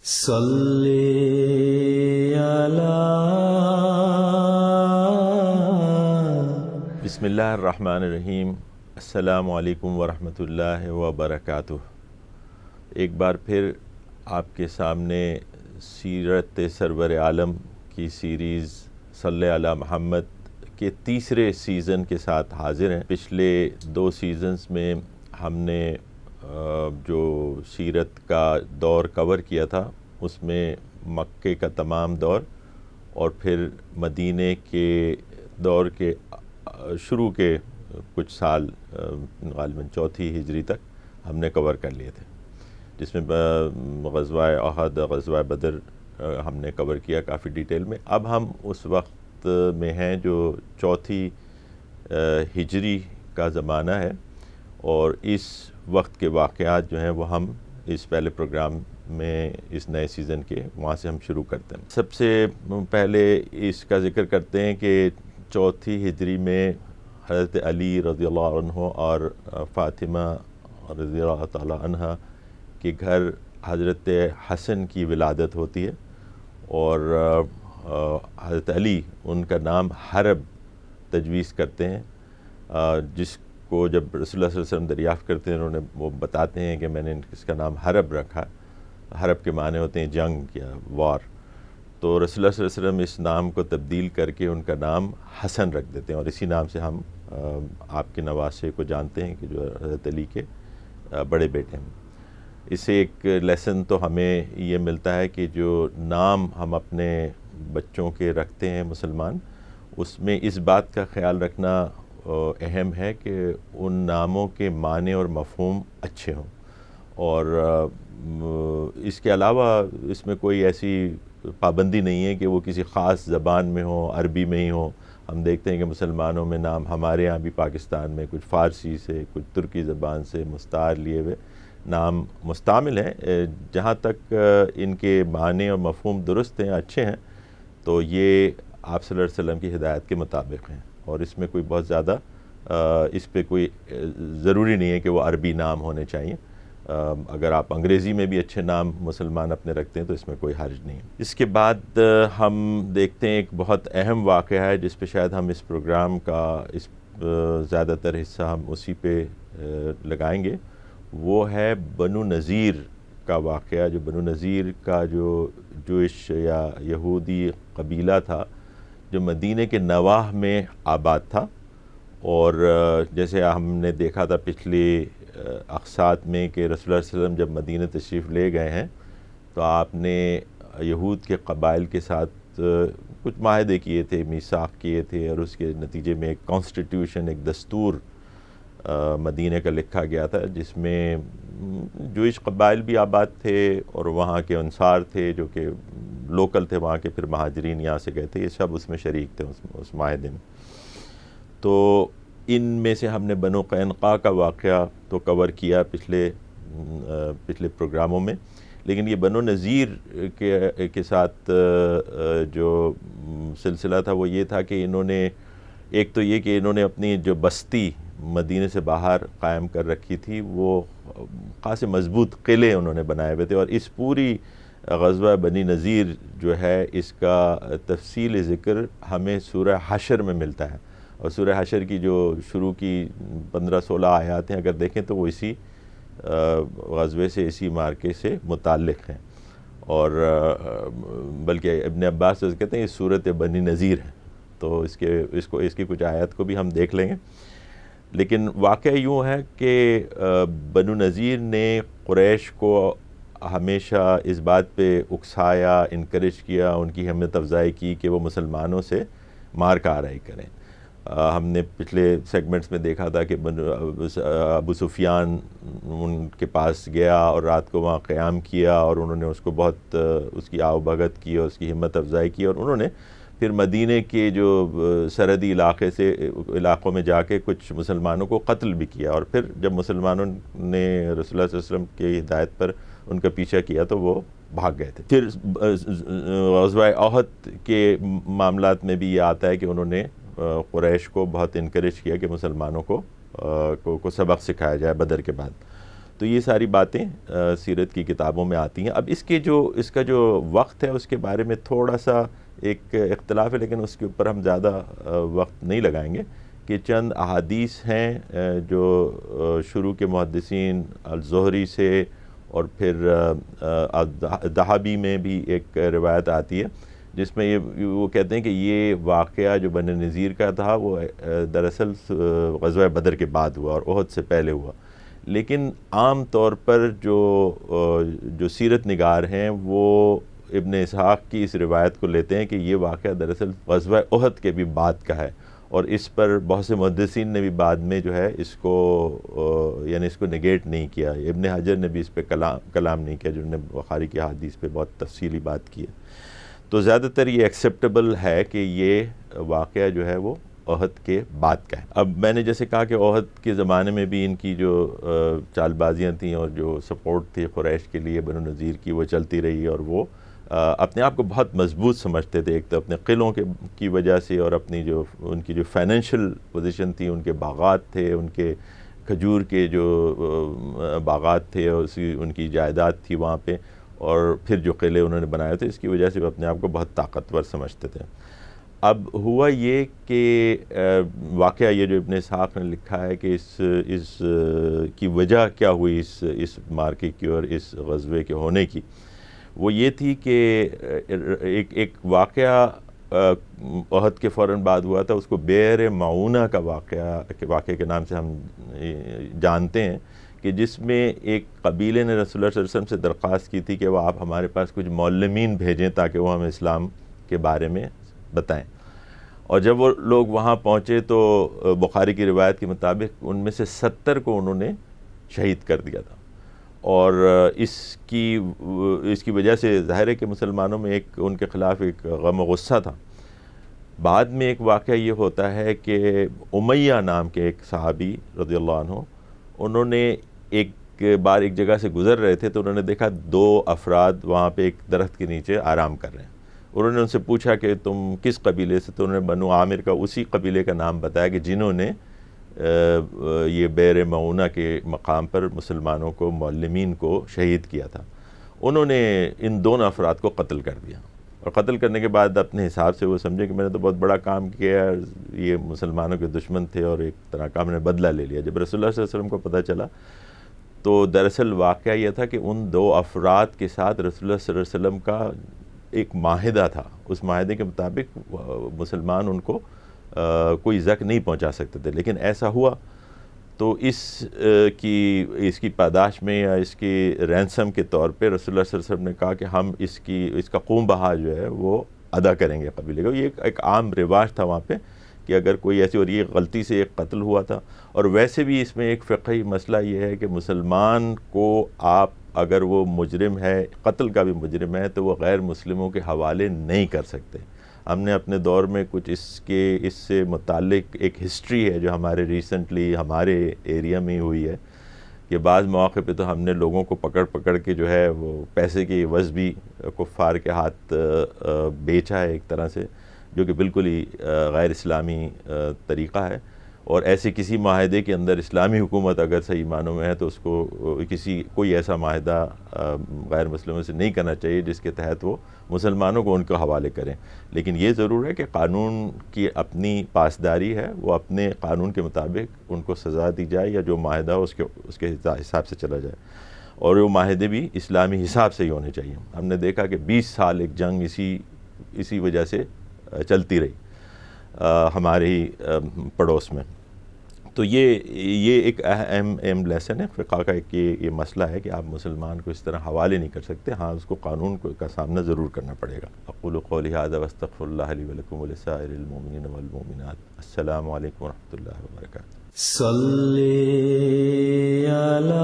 صلی علی بسم اللہ الرحمن الرحیم۔ السلام علیکم ورحمۃ اللہ وبرکاتہ۔ ایک بار پھر آپ کے سامنے سیرت سرور عالم کی سیریز صلی علی محمد کے تیسرے سیزن کے ساتھ حاضر ہیں۔ پچھلے 2 سیزنز میں ہم نے جو سیرت کا دور کور کیا تھا اس میں مکے کا تمام دور اور پھر مدینے کے دور کے شروع کے کچھ سال غالباً 4 ہجری تک ہم نے کور کر لیے تھے، جس میں غزوہ احد، غزوہ بدر ہم نے کور کیا کافی ڈیٹیل میں۔ اب ہم اس وقت میں ہیں جو 4 ہجری کا زمانہ ہے، اور اس وقت کے واقعات جو ہیں وہ ہم اس پہلے پروگرام میں اس نئے سیزن کے وہاں سے ہم شروع کرتے ہیں۔ سب سے پہلے اس کا ذکر کرتے ہیں کہ 4 ہجری میں حضرت علی رضی اللہ عنہ اور فاطمہ رضی اللہ تعالی عنہ کے گھر حضرت حسن کی ولادت ہوتی ہے، اور حضرت علی ان کا نام حرب تجویز کرتے ہیں، جس کو جب رسول اللہ صلی اللہ علیہ وسلم دریافت کرتے ہیں وہ بتاتے ہیں کہ میں نے اس کا نام حرب رکھا۔ حرب کے معنی ہوتے ہیں جنگ یا وار، تو رسول اللہ صلی اللہ علیہ وسلم اس نام کو تبدیل کر کے ان کا نام حسن رکھ دیتے ہیں، اور اسی نام سے ہم آپ کے نواسے کو جانتے ہیں کہ جو حضرت علی کے بڑے بیٹے ہیں۔ اس سے ایک لیسن تو ہمیں یہ ملتا ہے کہ جو نام ہم اپنے بچوں کے رکھتے ہیں مسلمان، اس میں اس بات کا خیال رکھنا اہم ہے کہ ان ناموں کے معنی اور مفہوم اچھے ہوں، اور اس کے علاوہ اس میں کوئی ایسی پابندی نہیں ہے کہ وہ کسی خاص زبان میں ہو، عربی میں ہی ہو۔ ہم دیکھتے ہیں کہ مسلمانوں میں نام ہمارے ہاں بھی پاکستان میں کچھ فارسی سے، کچھ ترکی زبان سے مستعار لیے ہوئے نام مستعمل ہیں۔ جہاں تک ان کے معنی اور مفہوم درست ہیں، اچھے ہیں، تو یہ آپ صلی اللہ علیہ وسلم کی ہدایت کے مطابق ہیں، اور اس میں کوئی بہت زیادہ اس پہ کوئی ضروری نہیں ہے کہ وہ عربی نام ہونے چاہیے۔ اگر آپ انگریزی میں بھی اچھے نام مسلمان اپنے رکھتے ہیں تو اس میں کوئی حرج نہیں ہے۔ اس کے بعد ہم دیکھتے ہیں ایک بہت اہم واقعہ ہے جس پہ شاید ہم اس پروگرام کا زیادہ تر حصہ ہم اسی پہ لگائیں گے، وہ ہے بنو نذیر کا واقعہ۔ جو بنو نذیر کا جو جوئش یا یہودی قبیلہ تھا جو مدینہ کے نواح میں آباد تھا، اور جیسے ہم نے دیکھا تھا پچھلی اقساط میں کہ رسول اللہ صلی اللہ علیہ وسلم جب مدینہ تشریف لے گئے ہیں تو آپ نے یہود کے قبائل کے ساتھ کچھ معاہدے کیے تھے، میثاق کیے تھے، اور اس کے نتیجے میں ایک کانسٹیٹیوشن، ایک دستور مدینہ کا لکھا گیا تھا، جس میں جوئش قبائل بھی آباد تھے اور وہاں کے انصار تھے جو کہ لوکل تھے وہاں کے، پھر مہاجرین یہاں سے گئے تھے، یہ سب اس میں شریک تھے اس معاہدے میں۔ تو ان میں سے ہم نے بنو قینقاع کا واقعہ تو کور کیا پچھلے پروگراموں میں، لیکن یہ بنو نذیر کے ساتھ جو سلسلہ تھا وہ یہ تھا کہ انہوں نے ایک تو یہ کہ انہوں نے اپنی جو بستی مدینہ سے باہر قائم کر رکھی تھی، وہ خاصے مضبوط قلعے انہوں نے بنائے ہوئے تھے، اور اس پوری غزوہ بنی نذیر جو ہے اس کا تفصیل ذکر ہمیں سورہ حشر میں ملتا ہے، اور سورہ حشر کی جو شروع کی 15-16 آیات ہیں اگر دیکھیں تو وہ اسی غزوے سے، اسی مارکے سے متعلق ہیں، اور بلکہ ابن عباس سے کہتے ہیں یہ سورۃ بنی نذیر ہے، تو اس کی کچھ آیات کو بھی ہم دیکھ لیں گے۔ لیکن واقعہ یوں ہے کہ بنو نذیر نے قریش کو ہمیشہ اس بات پہ اکسایا، انکریج کیا، ان کی ہمت افزائی کی کہ وہ مسلمانوں سے مار کاروائی کریں۔ ہم نے پچھلے سیگمنٹس میں دیکھا تھا کہ ابو سفیان ان کے پاس گیا اور رات کو وہاں قیام کیا، اور انہوں نے اس کو بہت اس کی آؤ بھگت کی اور اس کی ہمت افزائی کی، اور انہوں نے پھر مدینہ کے جو سرحدی علاقوں میں جا کے کچھ مسلمانوں کو قتل بھی کیا، اور پھر جب مسلمانوں نے رسول اللہ صلی اللہ علیہ وسلم کی ہدایت پر ان کا پیچھا کیا تو وہ بھاگ گئے تھے۔ پھر غزوہ احد کے معاملات میں بھی یہ آتا ہے کہ انہوں نے قریش کو بہت انکریج کیا کہ مسلمانوں کو سبق سکھایا جائے بدر کے بعد۔ تو یہ ساری باتیں سیرت کی کتابوں میں آتی ہیں. اب اس کا جو وقت ہے اس کے بارے میں تھوڑا سا ایک اختلاف ہے، لیکن اس کے اوپر ہم زیادہ وقت نہیں لگائیں گے. کہ چند احادیث ہیں جو شروع کے محدثین الزہری سے، اور پھر دہابی میں بھی ایک روایت آتی ہے جس میں وہ کہتے ہیں کہ یہ واقعہ جو بنی نذیر کا تھا وہ دراصل غزوہ بدر کے بعد ہوا اور احد سے پہلے ہوا. لیکن عام طور پر جو سیرت نگار ہیں وہ ابن اسحاق کی اس روایت کو لیتے ہیں کہ یہ واقعہ دراصل غزوہ احد کے بھی بعد کا ہے، اور اس پر بہت سے محدثین نے بھی بعد میں جو ہے اس کو نگیٹ نہیں کیا. ابن حجر نے بھی اس پہ کلام نہیں کیا، جنہوں نے بخاری کی حدیث پہ بہت تفصیلی بات کی ہے. تو زیادہ تر یہ ایکسیپٹیبل ہے کہ یہ واقعہ جو ہے وہ احد کے بعد کا ہے. اب میں نے جیسے کہا کہ احد کے زمانے میں بھی ان کی جو چال بازیاں تھیں اور جو سپورٹ تھی قریش کے لیے بنو نذیر کی، وہ چلتی رہی، اور وہ اپنے آپ کو بہت مضبوط سمجھتے تھے. ایک تو اپنے قلعوں کی وجہ سے، اور اپنی ان کی جو فائنینشیل پوزیشن تھی، ان کے باغات تھے، ان کے کھجور کے جو باغات تھے، اور ان کی جائیداد تھی وہاں پہ، اور پھر جو قلعے انہوں نے بنائے تھے، اس کی وجہ سے وہ اپنے آپ کو بہت طاقتور سمجھتے تھے. اب ہوا یہ کہ واقعہ یہ جو ابن اسحاق نے لکھا ہے کہ اس کی وجہ کیا ہوئی اس مارکے کی اور اس غزوے کے ہونے کی، وہ یہ تھی کہ ایک واقعہ احد کے فوراً بعد ہوا تھا. اس کو بئر معونہ کا واقعے کے نام سے ہم جانتے ہیں، کہ جس میں ایک قبیلے نے رسول اللہ صلی اللہ علیہ وسلم سے درخواست کی تھی کہ وہ آپ ہمارے پاس کچھ معلمین بھیجیں تاکہ وہ ہمیں اسلام کے بارے میں بتائیں. اور جب وہ لوگ وہاں پہنچے تو بخاری کی روایت کے مطابق ان میں سے 70 کو انہوں نے شہید کر دیا تھا. اور اس کی وجہ سے ظاہر ہے کہ مسلمانوں میں ان کے خلاف ایک غم و غصہ تھا. بعد میں ایک واقعہ یہ ہوتا ہے کہ امیہ نام کے ایک صحابی رضی اللہ عنہ، انہوں نے ایک بار ایک جگہ سے گزر رہے تھے تو انہوں نے دیکھا 2 افراد وہاں پہ ایک درخت کے نیچے آرام کر رہے ہیں. انہوں نے ان سے پوچھا کہ تم کس قبیلے سے؟ تو انہوں نے بنو عامر کا اسی قبیلے کا نام بتایا کہ جنہوں نے یہ بئر معونہ کے مقام پر مسلمانوں کو، معلمین کو شہید کیا تھا. انہوں نے ان دونوں افراد کو قتل کر دیا، اور قتل کرنے کے بعد اپنے حساب سے وہ سمجھے کہ میں نے تو بہت بڑا کام کیا، یہ مسلمانوں کے دشمن تھے اور ایک طرح کا ہم نے بدلہ لے لیا. جب رسول اللہ صلی اللہ علیہ وسلم کو پتہ چلا تو دراصل واقعہ یہ تھا کہ ان 2 افراد کے ساتھ رسول اللہ صلی اللہ علیہ وسلم کا ایک معاہدہ تھا. اس معاہدے کے مطابق مسلمان ان کو کوئی زخم نہیں پہنچا سکتے تھے، لیکن ایسا ہوا تو اس کی پاداش میں یا اس کی رینسم کے طور پہ رسول اللہ صلی اللہ علیہ وسلم نے کہا کہ ہم اس کا خون بہا جو ہے وہ ادا کریں گے قبیلے کو. یہ ایک عام رواج تھا وہاں پہ کہ اگر کوئی ایسی، اور یہ غلطی سے ایک قتل ہوا تھا. اور ویسے بھی اس میں ایک فقہی مسئلہ یہ ہے کہ مسلمان کو آپ اگر وہ مجرم ہے، قتل کا بھی مجرم ہے، تو وہ غیر مسلموں کے حوالے نہیں کر سکتے. ہم نے اپنے دور میں کچھ اس سے متعلق ایک ہسٹری ہے جو ہمارے ریسنٹلی ہمارے ایریا میں ہوئی ہے، کہ بعض مواقع پہ تو ہم نے لوگوں کو پکڑ کے جو ہے وہ پیسے کی عوض بھی کفار کے ہاتھ بیچا ہے ایک طرح سے، جو کہ بالکل ہی غیر اسلامی طریقہ ہے. اور ایسے کسی معاہدے کے اندر اسلامی حکومت اگر صحیح معنوں میں ہے تو اس کو کوئی ایسا معاہدہ غیر مسلموں سے نہیں کرنا چاہیے جس کے تحت وہ مسلمانوں کو ان کے حوالے کریں. لیکن یہ ضرور ہے کہ قانون کی اپنی پاسداری ہے، وہ اپنے قانون کے مطابق ان کو سزا دی جائے، یا جو معاہدہ ہو اس کے حساب سے چلا جائے، اور وہ معاہدے بھی اسلامی حساب سے ہی ہونے چاہیے. ہم نے دیکھا کہ 20 سال ایک جنگ اسی وجہ سے چلتی رہی ہمارے ہی پڑوس میں. تو یہ ایک اہم لیسن ہے فقہ کا، ایک یہ مسئلہ ہے کہ آپ مسلمان کو اس طرح حوالے نہیں کر سکتے. ہاں، اس کو قانون کا سامنا ضرور کرنا پڑے گا. اقول قولی ھذا واستغفر اللہ لی ولکم ولسائر المؤمنین والمؤمنات. السلام علیکم ورحمۃ اللہ وبرکاتہ. صلی علی